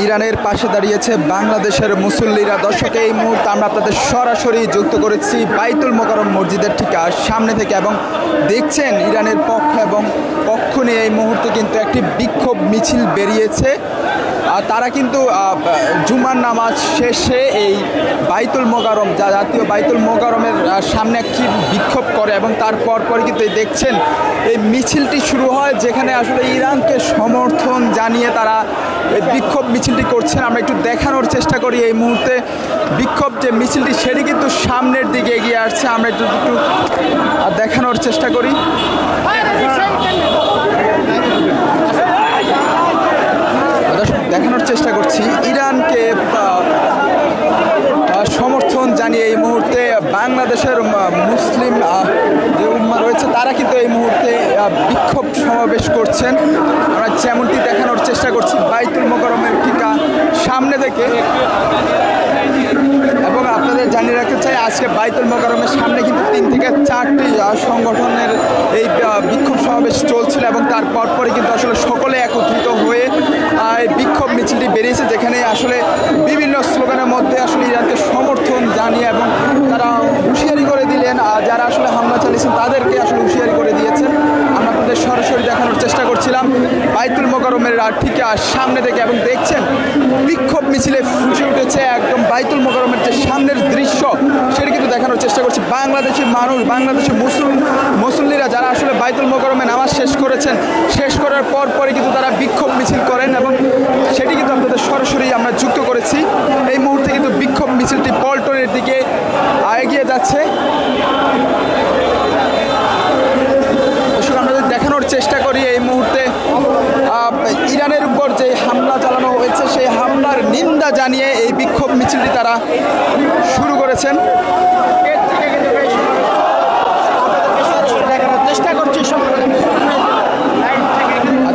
ইরানের পাশে দাঁড়িয়েছে বাংলাদেশের মুসল্লিরা। দর্শক, এই মুহূর্তে আমরা আপনাদের সরাসরি যুক্ত করেছি বাইতুল মোকাররম মসজিদের ঠিক সামনে থেকে, এবং দেখছেন ইরানের পক্ষ এবং পক্ষ নিয়ে এই মুহূর্তে কিন্তু একটি বিক্ষোভ মিছিল বেরিয়েছে। তারা কিন্তু জুমার নামাজ শেষে এই বাইতুল মোকাররম, জাতীয় বাইতুল মোকাররমের সামনে একটি বিক্ষোভ করে, এবং তারপর কিন্তু দেখছেন এই মিছিলটি শুরু হয়, যেখানে আসলে ইরানকে সমর্থন জানিয়ে তারা এই বিক্ষোভ মিছিলটি করছেন। আমরা একটু দেখানোর চেষ্টা করি এই মুহূর্তে বিক্ষোভ যে মিছিলটি সেটি কিন্তু সামনের দিকে এগিয়ে আসছে। আমরা একটু দেখানোর চেষ্টা করি। দেখানোর চেষ্টা করছি ইরানকে সমর্থন জানিয়ে এই মুহূর্তে বাংলাদেশের মুসলিম যে উম্মাহ রয়েছে তারা কিন্তু এই মুহূর্তে বিক্ষোভ সমাবেশ করছেন। আমরা যেমনটি দেখানোর চেষ্টা করছি বাইতুল মোকাররমের ঠিক সামনে থেকে, এবং আপনাদের জানিয়ে রাখতে চাই আজকে বাইতুল মোকাররমের সামনে কিন্তু 3 থেকে 4টি সংগঠনের এই বিক্ষোভ সমাবেশ চলছিল, এবং তারপর কিন্তু আসলে সকলে একত্রিত হয়ে এই বিক্ষোভ মিছিলটি বেরিয়েছে, যেখানে আসলে বিভিন্ন স্লোগানের মধ্যে আসলে ইরানকে সমর্থন জানিয়ে এবং তারা হুঁশিয়ারি করে দিলেন, যারা আসলে হামলা চালিয়েছেন তাদেরকে আসলে হুঁশিয়ারি করে দিয়েছেন। আমরা আপনাদের সরাসরি দেখানোর চেষ্টা করছিলাম বাইতুল মোকাররমের ঠিক সামনে থেকে, এবং দেখছেন বিক্ষোভ মিছিলে ফুটে উঠেছে একদম বাইতুল মোকাররমের যে সামনের দৃশ্য সেটি কিন্তু দেখানোর চেষ্টা করছি। বাংলাদেশের মানুষ, বাংলাদেশের মুসল্লিরা যারা আসলে বাইতুল মোকাররমে নামাজ শেষ করেছেন, শেষ করার পরে কিন্তু তারা বিক্ষোভ মিছিল করেন, এবং সেটি কিন্তু আপনাদের সরাসরি আমরা যুক্ত করেছি। এই মুহূর্তে কিন্তু বিক্ষোভ মিছিলটি পল্টনের দিকে এগিয়ে যাচ্ছে। আমরা যদি দেখানোর চেষ্টা করি এই মুহূর্তে ইরানের উপর যে হামলা চালানো হয়েছে সেই হামলার নিন্দা জানিয়ে এই বিক্ষোভ মিছিলটি তারা শুরু করেছেন।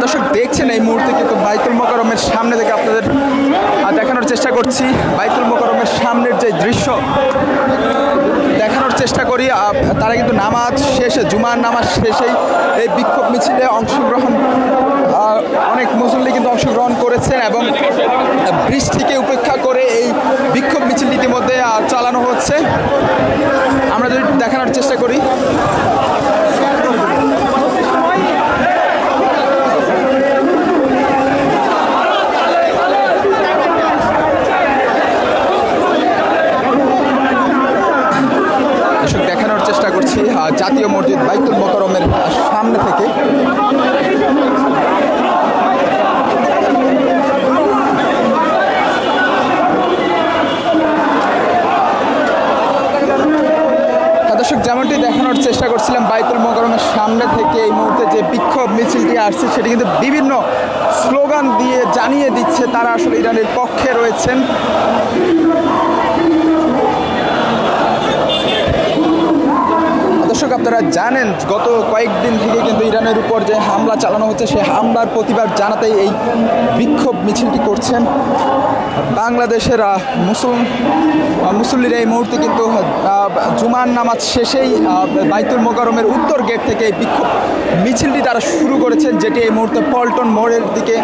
দর্শক, দেখছেন এই মুহূর্তে কিন্তু বাইতুল মোকাররমের সামনে থেকে আপনাদের দেখানোর চেষ্টা করছি বাইতুল মোকাররমের সামনের যে দৃশ্য দেখানোর চেষ্টা করি। তারা কিন্তু নামাজ শেষে, জুমার নামাজ শেষেই এই বিক্ষোভ মিছিলে অংশগ্রহণ, অনেক মুসল্লি কিন্তু অংশগ্রহণ করেছেন, এবং বৃষ্টিকে উপেক্ষা করে এই বিক্ষোভ মিছিল ইতিমধ্যে চালানো হচ্ছে। আমরা যদি দেখানোর চেষ্টা করি জাতীয় মসজিদ বাইতুল মোকাররমের সামনে থেকে। দর্শক, যেমনটি দেখানোর চেষ্টা করছিলাম বাইতুল মোকাররমের সামনে থেকে এই মুহূর্তে যে বিক্ষোভ মিছিলটি আসছে সেটি কিন্তু বিভিন্ন স্লোগান দিয়ে জানিয়ে দিচ্ছে তারা আসলে ইরানের পক্ষে রয়েছেন। দর্শক, আপনারা জানেন গত কয়েকদিন থেকে কিন্তু ইরানের উপর যে হামলা চালানো হচ্ছে সেই হামলার প্রতিবাদ জানাতেই এই বিক্ষোভ মিছিলটি করছেন বাংলাদেশের মুসল্লিরা। এই মুহূর্তে কিন্তু জুমার নামাজ শেষেই বাইতুল মোকাররমের উত্তর গেট থেকে এই বিক্ষোভ মিছিলটি তারা শুরু করেছেন, যেটি এই মুহূর্তে পল্টন মোড়ের দিকে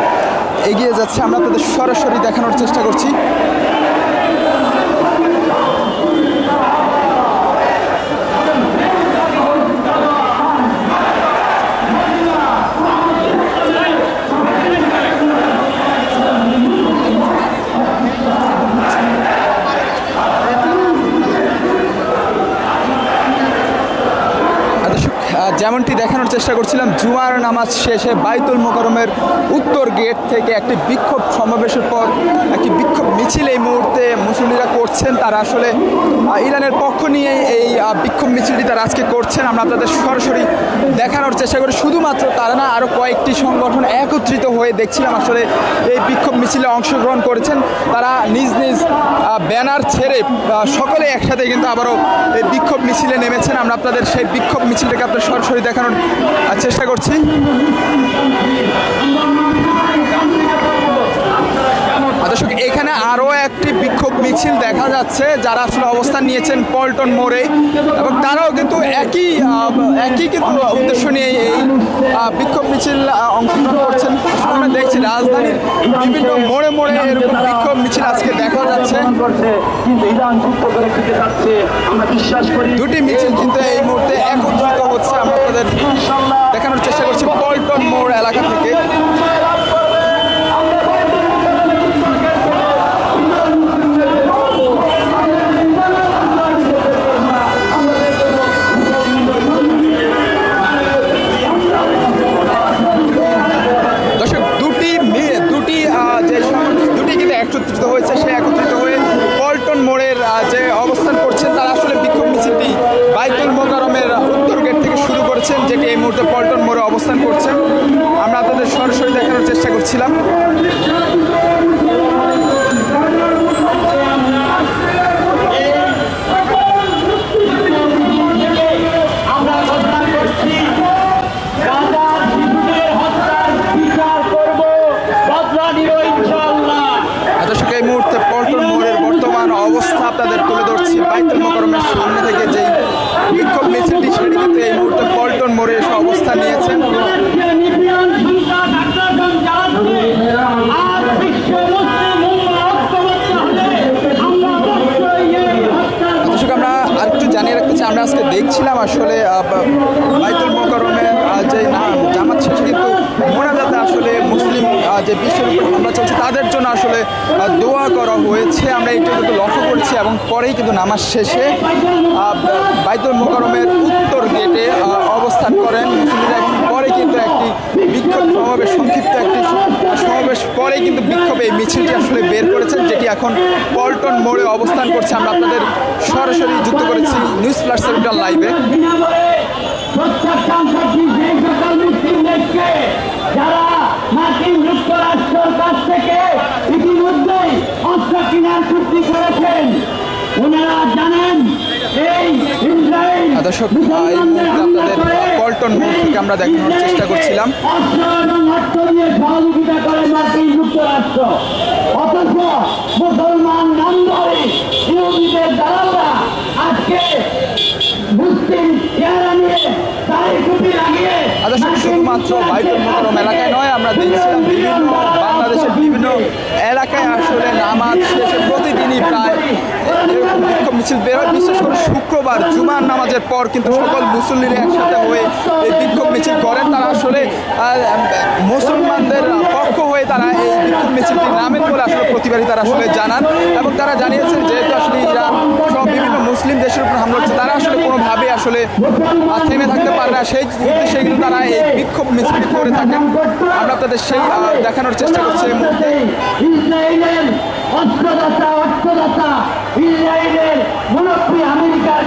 এগিয়ে যাচ্ছে। আমরা আপনাদের সরাসরি দেখানোর চেষ্টা করছি। যেমনটি দেখানোর চেষ্টা করছিলাম জুমার নামাজ শেষে বাইতুল মোকাররমের উত্তর গেট থেকে একটি বিক্ষোভ সমাবেশের পর একটি বিক্ষোভ মিছিল এই মুহূর্তে মুসল্লিরা করছেন। তারা আসলে ইরানের পক্ষ নিয়ে এই বিক্ষোভ মিছিলটি তারা আজকে করছেন। আমরা আপনাদের সরাসরি দেখানোর চেষ্টা করি। শুধুমাত্র তারা না, আরও কয়েকটি সংগঠন একত্রিত হয়ে দেখছিলাম আসলে এই বিক্ষোভ মিছিলে অংশগ্রহণ করেছেন। তারা নিজ নিজ ব্যানার ছেড়ে সকলে একসাথে কিন্তু আবারও এই বিক্ষোভ মিছিলে নেমেছেন। আমরা আপনাদের সেই বিক্ষোভ মিছিলটাকে আপনার সরাসরি দেখানোর চেষ্টা করছি। দর্শক, এখানে এখানে আরও একটি বিক্ষোভ মিছিল দেখা যাচ্ছে, যারা আসলে অবস্থান নিয়েছেন পল্টন মোড়ে, এবং তারাও কিন্তু একই কিন্তু উদ্দেশ্য নিয়ে এই বিক্ষোভ মিছিল অংশগ্রহণ করছেন। আমরা দেখছি রাজধানীর বিভিন্ন মোড়ে মোড়ে এরকম বিক্ষোভ মিছিল আজকে দেখা যাচ্ছে। দুটি মিছিল কিন্তু এই মুহূর্তে একত্রিত হচ্ছে। আমরা আপনাদের দেখানোর চেষ্টা করছি পল্টন মোড় এলাকা থেকে। দুটি কিন্তু একত্রিত হয়েছে, সে একত্রিত হয়ে পল্টন মোড়ের যে অবস্থান করছেন তারা আসলে বিক্ষোভ মিছিলটি বাইতুল মোকাররমের উত্তর গেট থেকে শুরু করেছেন, যেটি এই মুহূর্তে পল্টন মোড়ে অবস্থান করছেন। আমরা আপনাদের সরাসরি দেখানোর চেষ্টা করছিলাম। এই মুহূর্তে পল্টন মোড়ের বর্তমান অবস্থা আপনাদের তুলে ধরছি। বাইতুল মোকাররমের সামনে থেকে যে বিক্ষোভ মিছিলটি সেটি কিন্তু এই মুহূর্তে পল্টন মোড়ে এসে অবস্থান নিয়েছেন। দর্শক, আমরা আরেকটু জানিয়ে রাখতে চাই, আমরা আজকে দেখছিলাম আসলে বাইতুল মোকাররমের যে জামাত শেষে কিন্তু মোনাজাতে আসলে মুসলিম যে বিশ্বের উপর হামলা চলছে তাদের জন্য আসলে দোয়া করা হয়েছে, আমরা এটা কিন্তু লক্ষ্য করছি। এবং পরেই কিন্তু নামাজ শেষে বাইতুল মোকাররমের উত্তর গেটে অবস্থান করেন মুসলিমরা, এবং পরে কিন্তু একটি বিক্ষোভ সমাবেশ, সংক্ষিপ্ত একটি সমাবেশ পরেই কিন্তু বিক্ষোভ এই মিছিলটি আসলে বের করেছেন, যেটি এখন পল্টন মোড়ে অবস্থান করছে। আমরা আপনাদের সরাসরি যুক্ত করেছি নিউজ প্লাস 7 লাইভে। যারা মার্কিন যুক্তরাষ্ট্রের কাছ থেকে ইতিমধ্যেই অস্ত্র কেনার চুক্তি করেছেন, ওনারা জানেন এই ইসরায়েল দর্শক, এই মুহূর্তে আপনাদের পল্টন মোড় থেকে আমরা দেখানোর চেষ্টা করছিলাম। অস্ত্র এবং অর্থ দিয়ে সহযোগিতা করে মার্কিন যুক্তরাষ্ট্র, অথচ মুসলমান নাম ধরে ইহুদিদের দালালরা আজকে মুসলিম চেহারা নিয়ে তাই টুপি লাগিয়ে শুধুমাত্র বাইতুল মোকাররম এলাকায় নয়, আমরা দেখছিলাম বিভিন্ন বাংলাদেশের বিভিন্ন এলাকায় আসলে নামাজ শেষে প্রতিদিনই প্রায় এরকম বিক্ষোভ মিছিল বের হয়। বিশেষ করে শুক্রবার জুমার নামাজের পর কিন্তু সকল মুসল্লিরা একসাথে হয়ে এই বিক্ষোভ মিছিল করেন। তারা আসলে মুসলমানদের পক্ষ হয়ে তারা এই বিক্ষোভ মিছিলটি নামেন বলে আসলে প্রতিবারই তারা আসলে জানান, এবং তারা জানিয়েছেন যেহেতু আসলে ইরান সব বিভিন্ন মুসলিম দেশের উপর হামলা হচ্ছে, তারা আসলে কোনোভাবেই আসলে থেমে থাকতে পারে না, সেই উদ্দেশ্যে কিন্তু তারা এই বিক্ষোভ মিছিল করে থাকেন। আমরা তাদের সেই দেখানোর চেষ্টা করছি এই মুহূর্তে। ইসরায়েলের অস্ত্রদাতা ইসরায়েলের মুনাফি আমেরিকার